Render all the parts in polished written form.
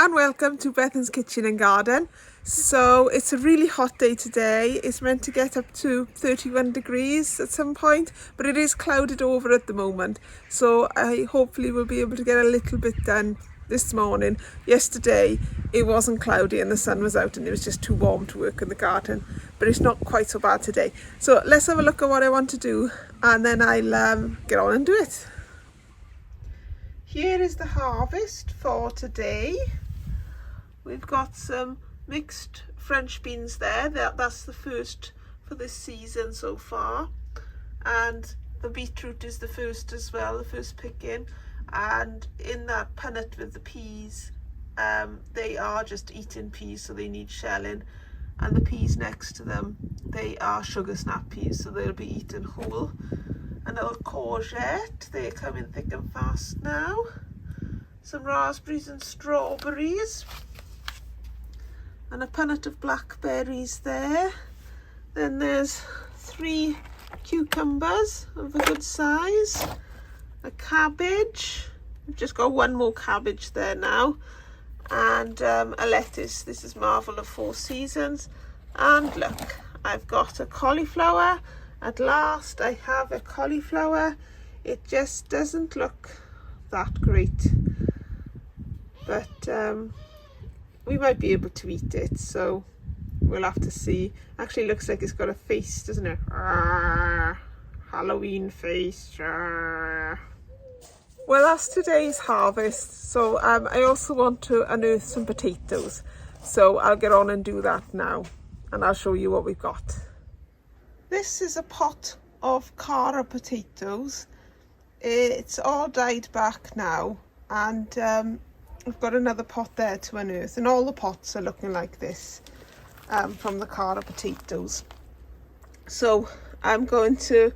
and welcome to Bethan's Kitchen and Garden. So it's a really hot day today. It's meant to get up to 31 degrees at some point, but it is clouded over at the moment. So I hopefully will be able to get a little bit done this morning. Yesterday it wasn't cloudy and the sun was out and it was just too warm to work in the garden, but it's not quite so bad today. So let's have a look at what I want to do and then I'll get on and do it. Here is the harvest for today. We've got some mixed French beans there. That's the first for this season so far. And the beetroot is the first as well, the first picking. And in that punnet with the peas, they are just eating peas, so they need shelling. And the peas next to them, they are sugar snap peas, so they'll be eaten whole. A little courgette, they're coming thick and fast now. Some raspberries and strawberries. And a punnet of blackberries there. Then there's 3 cucumbers of a good size. A cabbage. We've just got 1 more cabbage there now. And a lettuce. This is Marvel of 4 Seasons. And look, I've got a cauliflower. At last I have a cauliflower. It just doesn't look that great, but we might be able to eat it, so we'll have to see. Actually looks like it's got a face, doesn't it? Halloween face. Well, that's today's harvest, so I also want to unearth some potatoes, so I'll get on and do that now and I'll show you what we've got. This is a pot of Cara potatoes. It's all died back now, and I've got another pot there to unearth, and all the pots are looking like this from the Cara potatoes. So I'm going to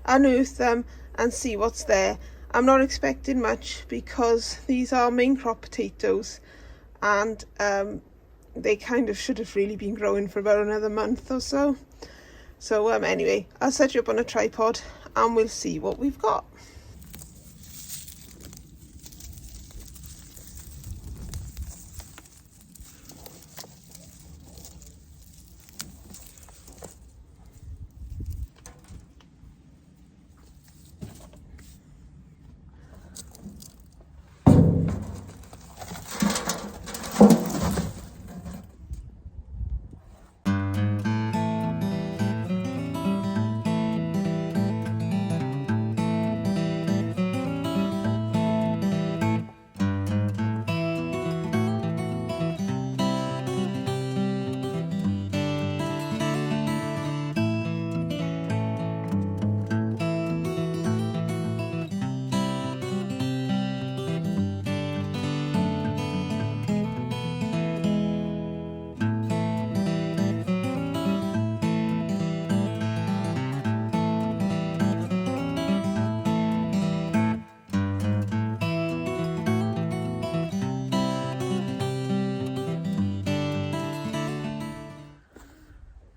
unearth them and see what's there. I'm not expecting much because these are main crop potatoes, and they kind of should have really been growing for about another month or so. So anyway, I'll set you up on a tripod and we'll see what we've got.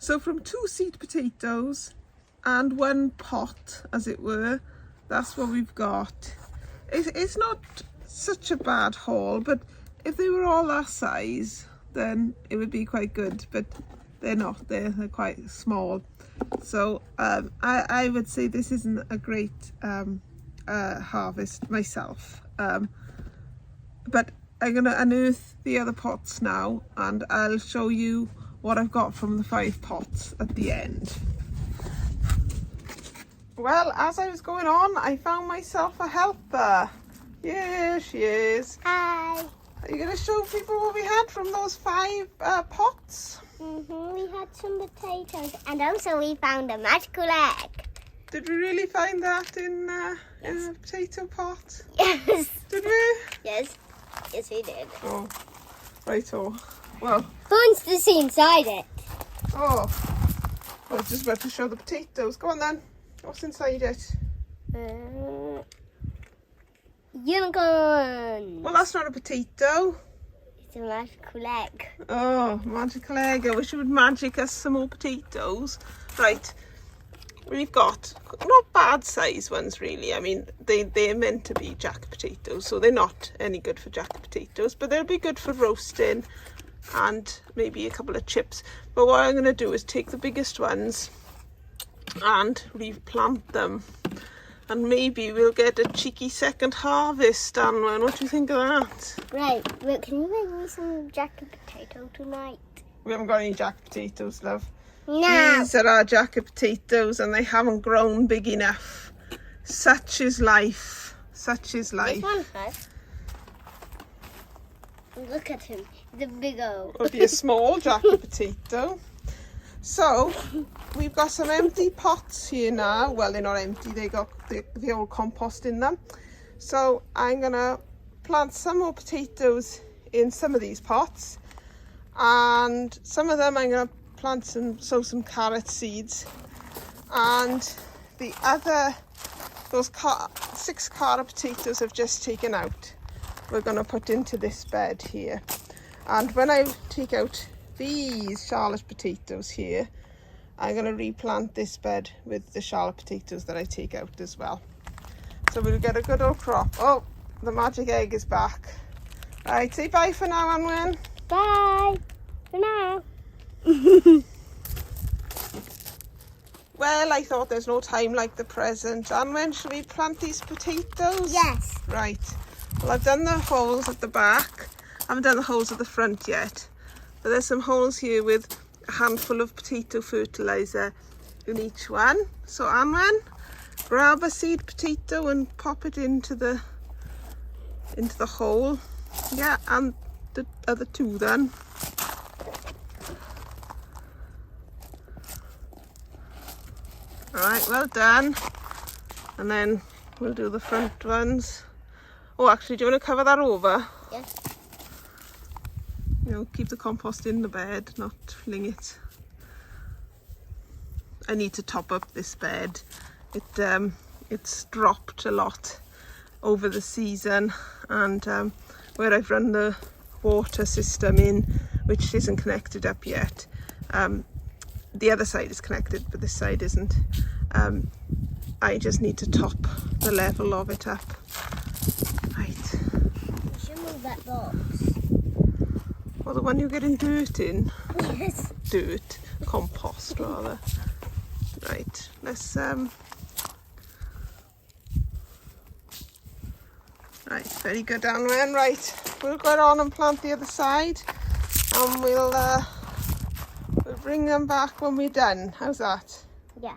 So from 2 seed potatoes and 1 pot, as it were, that's what we've got. It's not such a bad haul, but if they were all that size, then it would be quite good, but they're not. They're quite small. So I would say this isn't a great harvest myself. But I'm going to unearth the other pots now, and I'll show you what I've got from the 5 pots at the end. Well, as I was going on, I found myself a helper. Here she is. Hi. Are you going to show people what we had from those 5 pots? We had some potatoes, and also we found a magical egg. Did we really find that in a potato pot? Yes. Did we? Yes. Yes, we did. Oh, right. Oh, well. Who wants to see inside it? Oh, I was just about to show the potatoes. Go on then. What's inside it? Unicorn. Well, that's not a potato. It's a magical egg. Oh, magical egg. I wish it would magic us some more potatoes. Right. we've got not bad size ones really. I mean, they're meant to be jacket potatoes, so they're not any good for jacket potatoes, but they'll be good for roasting and maybe a couple of chips. But what I'm going to do is take the biggest ones and replant them, and maybe we'll get a cheeky second harvest. Anwen, what do you think of that? Right, but can you make me some jacket potato tonight? We haven't got any jacket potatoes, love. No. These are our jacket potatoes and they haven't grown big enough. Such is life. Such is life. This one has. Look at him. He's a big old. It'll be a small jacket potato. So we've got some empty pots here now. Well, they're not empty. They got the old compost in them. So I'm gonna plant some more potatoes in some of these pots, and some of them I'm gonna plant sow some carrot seeds, and the other, those 6 carrot potatoes I've just taken out, we're going to put into this bed here. And when I take out these Charlotte potatoes here, I'm going to replant this bed with the Charlotte potatoes that I take out as well. So we'll get a good old crop. Oh, the magic egg is back. Right, say bye for now, Anwen. Bye for now. Well, I thought there's no time like the present. And when should we plant these potatoes? Yes. Right. Well, I've done the holes at the back. I haven't done the holes at the front yet. But there's some holes here with a handful of potato fertilizer in each one. So Anwen, grab a seed potato and pop it into the hole. Yeah, and the other 2 then. Alright, well done. And then we'll do the front ones. Oh, actually, do you want to cover that over? Yes. You know, keep the compost in the bed, not fling it. I need to top up this bed. It's dropped a lot over the season, and where I've run the water system in, which isn't connected up yet, the other side is connected but this side isn't. I just need to top the level of it up. Right. You should move that box. Well, the one you're getting dirt in. Yes. Dirt, compost rather. Right, let's right, very good, Anwen. Right, we'll go on and plant the other side, and we'll bring them back when we're done. How's that? Yeah.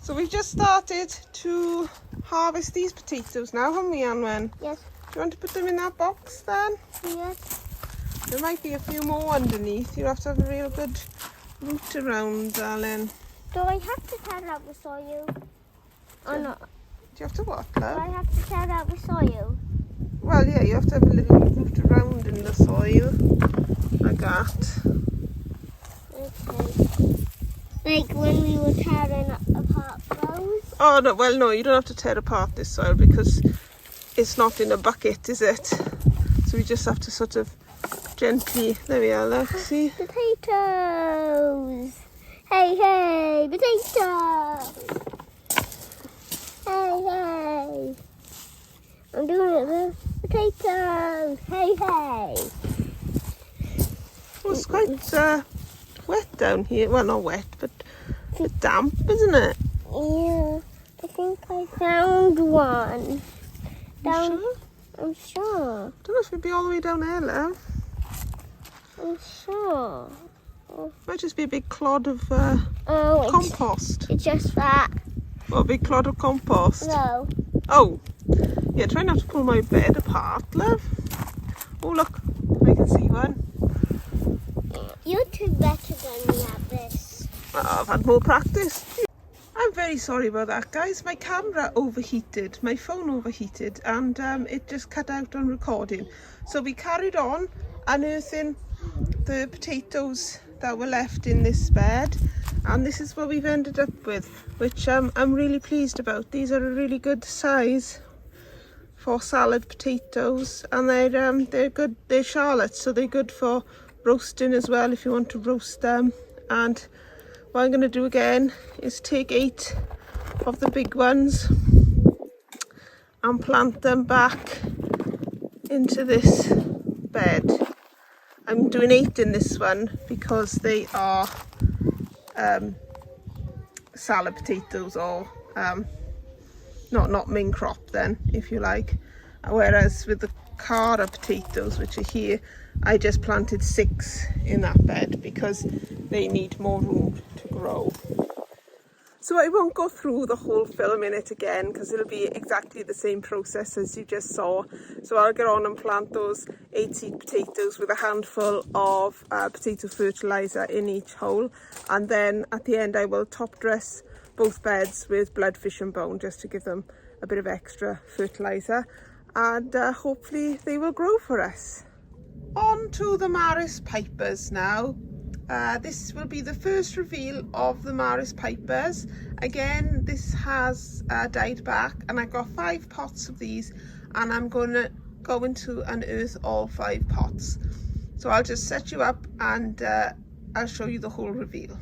So we've just started to harvest these potatoes now, haven't we, Anwen? Yes. Do you want to put them in that box then? Yes. There might be a few more underneath. You have to have a real good root around, darling. Do I have to tear out the soil? Or not? Do you have to what, Do love? I have to tear out the soil? Well, yeah, you have to have a little root around in the soil, like that. Okay. Like when we were tearing apart those? Oh, no, well, no, you don't have to tear apart this soil because it's not in a bucket, is it? So we just have to sort of gently, there we are, look, see? Potatoes! Hey, potatoes! Hey. I'm doing it with potatoes! Hey. Well, it's quite wet down here. Well, not wet, but a bit damp, isn't it? Yeah, I think I found one. Down, Sure? I'm sure. Don't know if it'd be all the way down there, love. I'm sure. Might just be a big clod of Oh, compost. it's just that. What, a big clod of compost? No. Oh, yeah, try not to pull my bed apart, love. Oh, look, I can see one. You're too better than me at this. I've had more practice. I'm very sorry about that, guys. My camera overheated, my phone overheated, and it just cut out on recording. So we carried on unearthing the potatoes that were left in this bed, and this is what we've ended up with, which I'm really pleased about. These are a really good size for salad potatoes, and they're good. They're Charlotte, so they're good for roasting as well if you want to roast them. And what I'm going to do again is take 8 of the big ones and plant them back into this bed. I'm doing 8 in this one because they are salad potatoes, or not main crop then, if you like. Whereas with the cara potatoes, which are here, I just planted 6 in that bed because they need more room to grow. So I won't go through the whole film in it again because it'll be exactly the same process as you just saw. So I'll get on and plant those 8 seed potatoes with a handful of potato fertilizer in each hole, and then at the end I will top dress both beds with blood, fish and bone just to give them a bit of extra fertilizer, and hopefully they will grow for us. On to the Maris Pipers now. This will be the first reveal of the Maris Pipers. Again, this has died back, and I've got 5 pots of these, and I'm going to go into unearth all 5 pots. So I'll just set you up and I'll show you the whole reveal.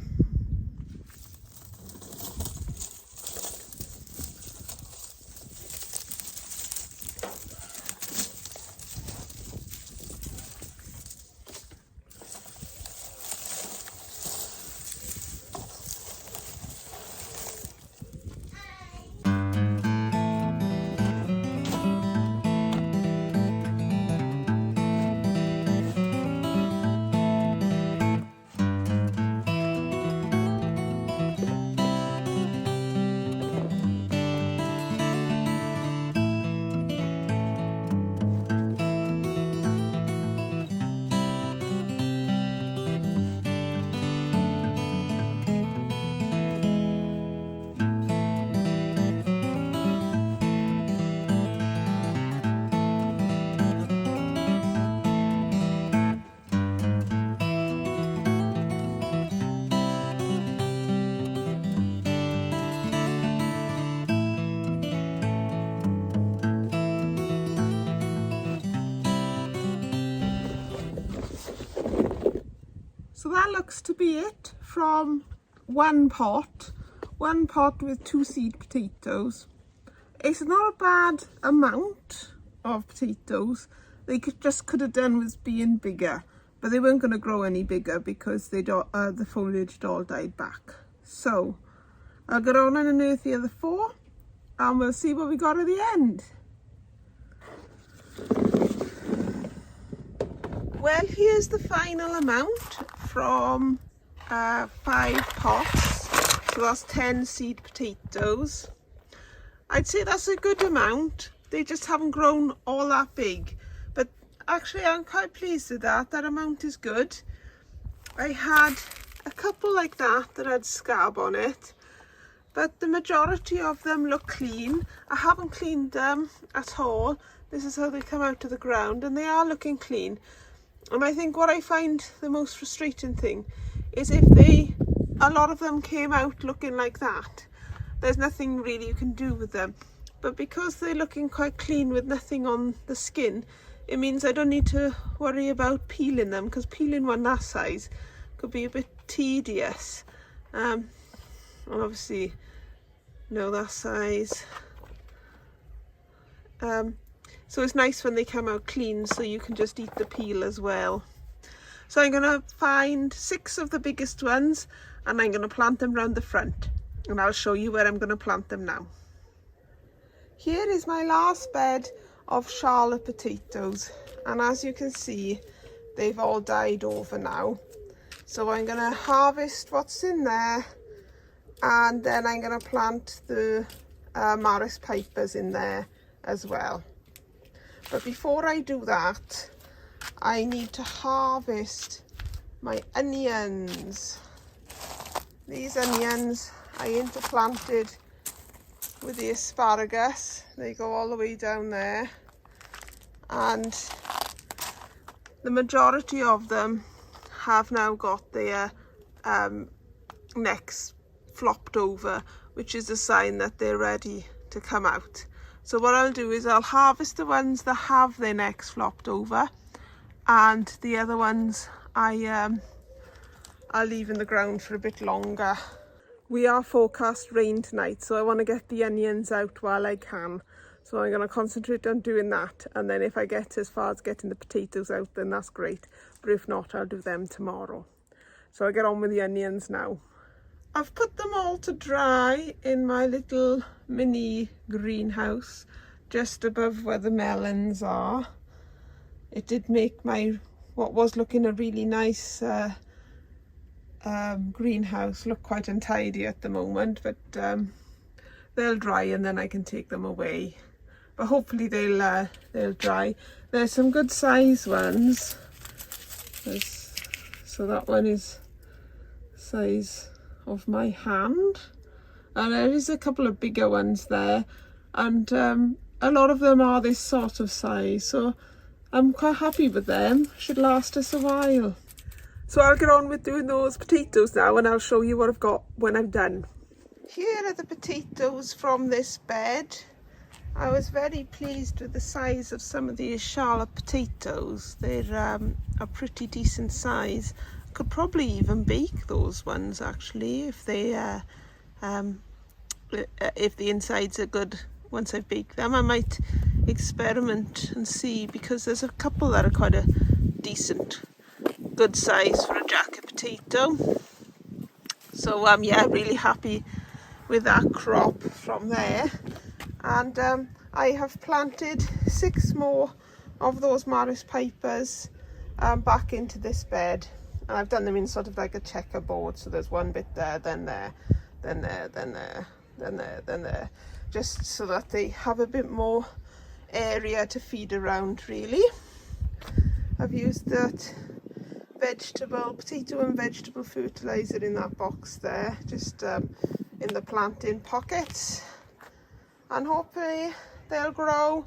So that looks to be it from one pot with 2 seed potatoes. It's not a bad amount of potatoes. They could have done with being bigger, but they weren't going to grow any bigger because the foliage had all died back. So I'll get on and unearth the other 4, and we'll see what we got at the end. Well, here's the final amount from 5 pots. So that's 10 seed potatoes. I'd say that's a good amount. They just haven't grown all that big. But actually I'm quite pleased with that. That amount is good. I had a couple like that had scab on it, but the majority of them look clean. I haven't cleaned them at all. This is how they come out of the ground, and they are looking clean. And I think what I find the most frustrating thing is if a lot of them came out looking like that, there's nothing really you can do with them. But because they're looking quite clean with nothing on the skin, it means I don't need to worry about peeling them, because peeling one that size could be a bit tedious. And obviously, no, that size. So it's nice when they come out clean, so you can just eat the peel as well. So I'm going to find 6 of the biggest ones, and I'm going to plant them round the front, and I'll show you where I'm going to plant them now. Here is my last bed of Charlotte potatoes, and as you can see, they've all died over now. So I'm going to harvest what's in there, and then I'm going to plant the Maris Pipers in there as well. But before I do that, I need to harvest my onions. These onions I interplanted with the asparagus. They go all the way down there, and the majority of them have now got their necks flopped over, which is a sign that they're ready to come out. So what I'll do is I'll harvest the ones that have their necks flopped over, and the other ones I'll I'll leave in the ground for a bit longer. We are forecast rain tonight, so I want to get the onions out while I can. So I'm going to concentrate on doing that, and then if I get as far as getting the potatoes out, then that's great. But if not, I'll do them tomorrow. So I'll get on with the onions now. I've put them all to dry in my little mini greenhouse just above where the melons are. It did make what was looking a really nice greenhouse look quite untidy at the moment, but they'll dry and then I can take them away. But hopefully they'll dry. There's some good size ones. So that one is size of my hand, and there is a couple of bigger ones there, and a lot of them are this sort of size, so I'm quite happy with them. Should last us a while. So I'll get on with doing those potatoes now, and I'll show you what I've got when I'm done. Here are the potatoes from this bed. I was very pleased with the size of some of these Charlotte potatoes. They're a pretty decent size. Could probably even bake those ones actually if the insides are good. Once I bake them, I might experiment and see, because there's a couple that are quite a decent good size for a jacket potato. So yeah, really happy with that crop from there. And I have planted 6 more of those Maris Pipers back into this bed. And I've done them in sort of like a checkerboard, so there's one bit there, then there, then there, then there, then there, then there, just so that they have a bit more area to feed around really. I've used that potato and vegetable fertilizer in that box there, just in the planting pockets, and hopefully they'll grow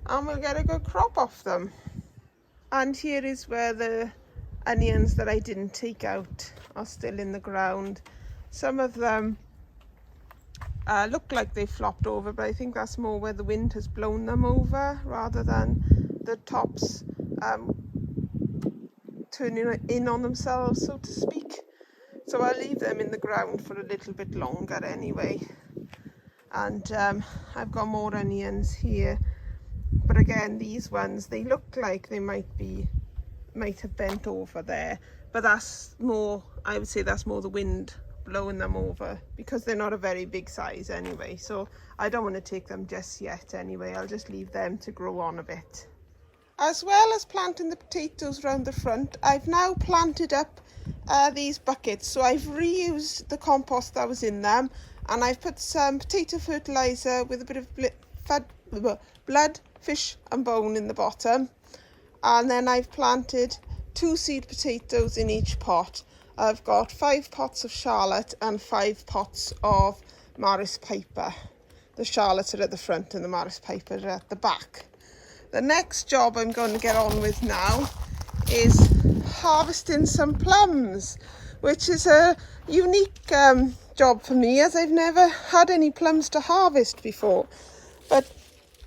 and we'll get a good crop off them. And here is where the onions that I didn't take out are still in the ground. Some of them look like they flopped over, but I think that's more where the wind has blown them over rather than the tops turning in on themselves, so to speak. So I'll leave them in the ground for a little bit longer anyway. And I've got more onions here, but again, these ones, they look like they might have bent over there, but that's more, I would say that's more the wind blowing them over, because they're not a very big size anyway, so I don't want to take them just yet anyway. I'll just leave them to grow on a bit. As well as planting the potatoes around the front, I've now planted up these buckets. So I've reused the compost that was in them, and I've put some potato fertilizer with a bit of blood, fish and bone in the bottom. And then I've planted 2 seed potatoes in each pot. I've got 5 pots of Charlotte and 5 pots of Maris Piper. The Charlottes are at the front and the Maris Piper are at the back. The next job I'm going to get on with now is harvesting some plums, which is a unique job for me, as I've never had any plums to harvest before. But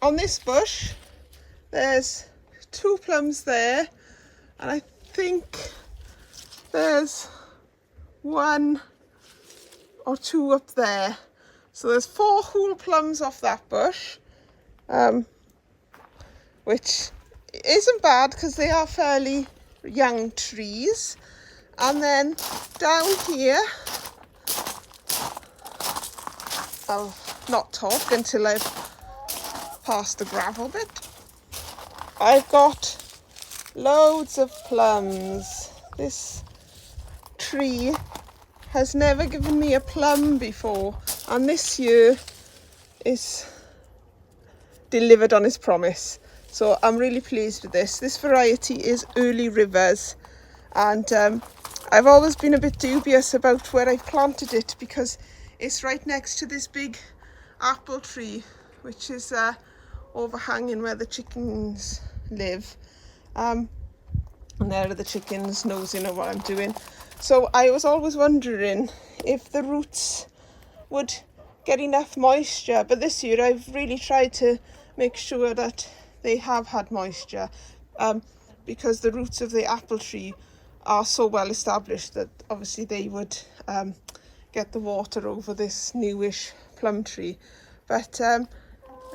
on this bush, there's 2 plums there, and I think there's 1 or 2 up there. So there's 4 whole plums off that bush, which isn't bad because they are fairly young trees. And then down here, I'll not talk until I've passed the gravel bit. I've got loads of plums. This tree has never given me a plum before, and this year is delivered on its promise. So I'm really pleased with this. This variety is Early Rivers, and I've always been a bit dubious about where I've planted it, because it's right next to this big apple tree, which is overhanging where the chickens live. And there are the chickens nosing at what I'm doing. So I was always wondering if the roots would get enough moisture, but this year I've really tried to make sure that they have had moisture, because the roots of the apple tree are so well established that obviously they would get the water over this newish plum tree. But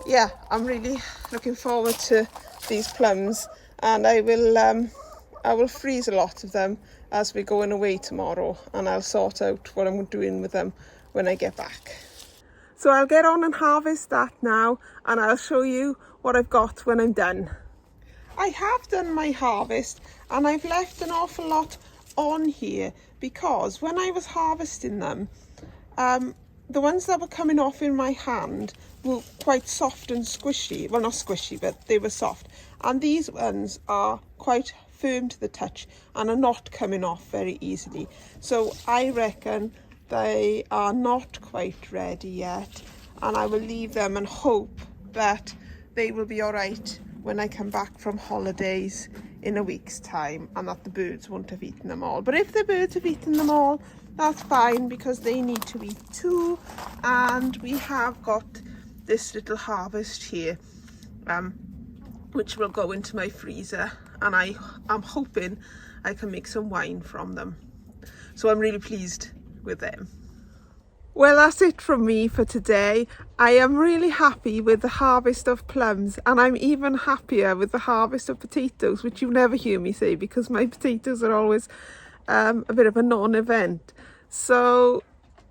yeah, I'm really looking forward to these plums, and I will freeze a lot of them as we're going away tomorrow, and I'll sort out what I'm doing with them when I get back. So I'll get on and harvest that now, and I'll show you what I've got when I'm done. I have done my harvest, and I've left an awful lot on here because when I was harvesting them, the ones that were coming off in my hand were quite soft and squishy. Well, not squishy, but they were soft. And these ones are quite firm to the touch and are not coming off very easily. So I reckon they are not quite ready yet, and I will leave them and hope that they will be all right when I come back from holidays in a week's time, and that the birds won't have eaten them all. But if the birds have eaten them all, that's fine, because they need to eat too. And we have got this little harvest here, which will go into my freezer, and I'm hoping I can make some wine from them. So I'm really pleased with them. Well, that's it from me for today. I am really happy with the harvest of plums, and I'm even happier with the harvest of potatoes, which you never hear me say because my potatoes are always a bit of a non-event. So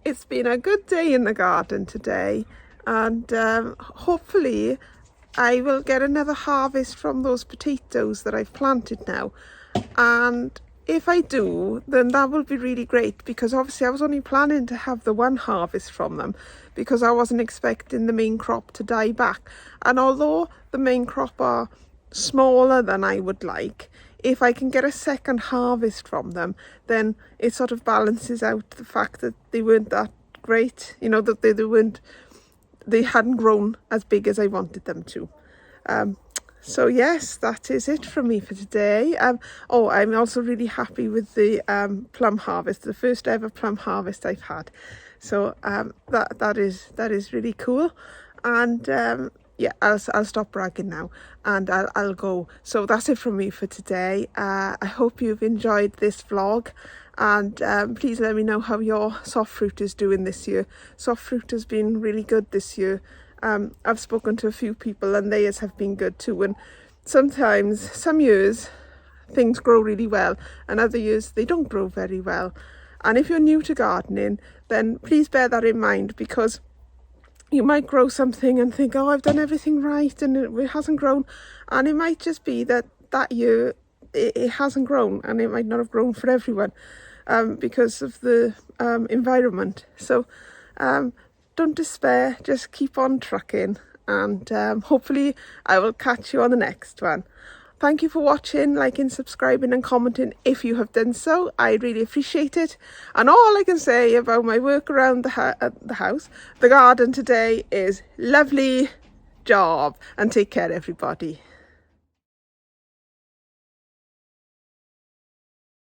it's been a good day in the garden today, and hopefully I will get another harvest from those potatoes that I've planted now. And if I do, then that will be really great, because obviously I was only planning to have the one harvest from them because I wasn't expecting the main crop to die back. And although the main crop are smaller than I would like, if I can get a second harvest from them, then it sort of balances out the fact that they weren't that great, you know, that they hadn't grown as big as I wanted them to. So yes, that is it from me for today. Oh, I'm also really happy with the plum harvest, the first ever plum harvest I've had. So that is really cool. And yeah, I'll stop bragging now, and I'll go. So that's it from me for today. I hope you've enjoyed this vlog, and please let me know how your soft fruit is doing this year. Soft fruit has been really good this year. I've spoken to a few people and theirs have been good too, and sometimes, some years, things grow really well, and other years they don't grow very well. And if you're new to gardening, then please bear that in mind, because you might grow something and think, oh, I've done everything right, and it hasn't grown. And it might just be that year it hasn't grown, and it might not have grown for everyone because of the environment. So don't despair, just keep on trucking, and hopefully I will catch you on the next one. Thank you for watching, liking, subscribing and commenting if you have done so. I really appreciate it. And all I can say about my work around the garden today is lovely job, and take care everybody.